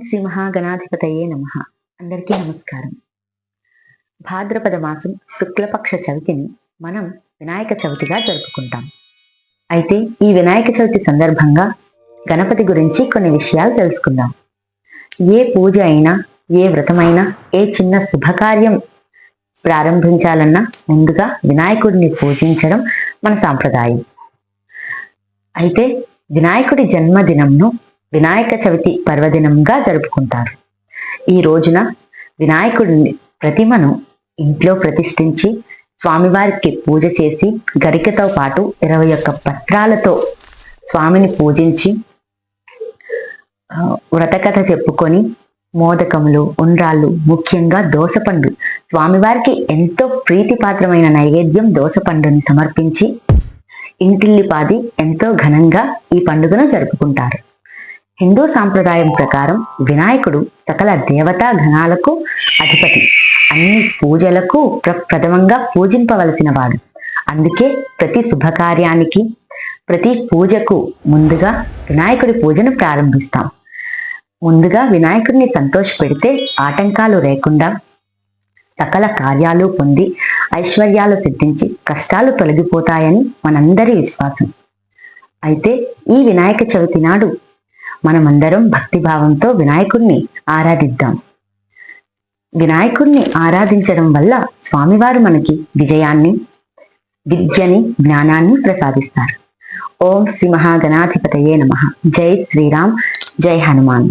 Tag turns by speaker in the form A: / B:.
A: శ్రీ మహాగణాధిపతయే నమః. అందరికీ నమస్కారం. భాద్రపద మాసం శుక్లపక్ష చవితిని మనం వినాయక చవితిగా జరుపుకుంటాం. అయితే ఈ వినాయక చవితి సందర్భంగా గణపతి గురించి కొన్ని విషయాలు తెలుసుకుందాం. ఏ పూజ అయినా, ఏ వ్రతమైనా, ఏ చిన్న శుభకార్యం ప్రారంభించాలన్నా ముందుగా వినాయకుడిని పూజించడం మన సాంప్రదాయం. అయితే వినాయకుడి జన్మదినంను వినాయక చవితి పర్వదినంగా జరుపుకుంటారు. ఈ రోజున వినాయకుడి ప్రతిమను ఇంట్లో ప్రతిష్ఠించి స్వామివారికి పూజ చేసి గరికతో పాటు 21 పత్రాలతో స్వామిని పూజించి వ్రతకథ చెప్పుకొని మోదకములు, ఉండ్రాళ్ళు, ముఖ్యంగా దోసపండు, స్వామివారికి ఎంతో ప్రీతిపాత్రమైన నైవేద్యం దోసపండుని సమర్పించి ఇంటిల్లిపాది ఎంతో ఘనంగా ఈ పండుగను జరుపుకుంటారు. హిందూ సాంప్రదాయం ప్రకారం వినాయకుడు సకల దేవతా గణాలకు అధిపతి, అన్ని పూజలకు ప్రథమంగా పూజింపవలసిన వాడు. అందుకే ప్రతి శుభకార్యానికి, ప్రతి పూజకు ముందుగా వినాయకుడి పూజను ప్రారంభిస్తాం. ముందుగా వినాయకుడిని సంతోషపెడితే ఆటంకాలు లేకుండా సకల కార్యాలు పొంది ఐశ్వర్యాలు సిద్ధించి కష్టాలు తొలగిపోతాయని మనందరి విశ్వాసం. అయితే ఈ వినాయక చవితి నాడు మనమందరం భక్తిభావంతో వినాయకుడిని ఆరాధిద్దాం. వినాయకుడిని ఆరాధించడం వల్ల స్వామివారు మనకి విజయాన్ని, విద్యని, జ్ఞానాన్ని ప్రసాదిస్తారు. ఓం శ్రీ మహాగణాధిపతయే నమః. జై శ్రీరామ్, జై హనుమాన్.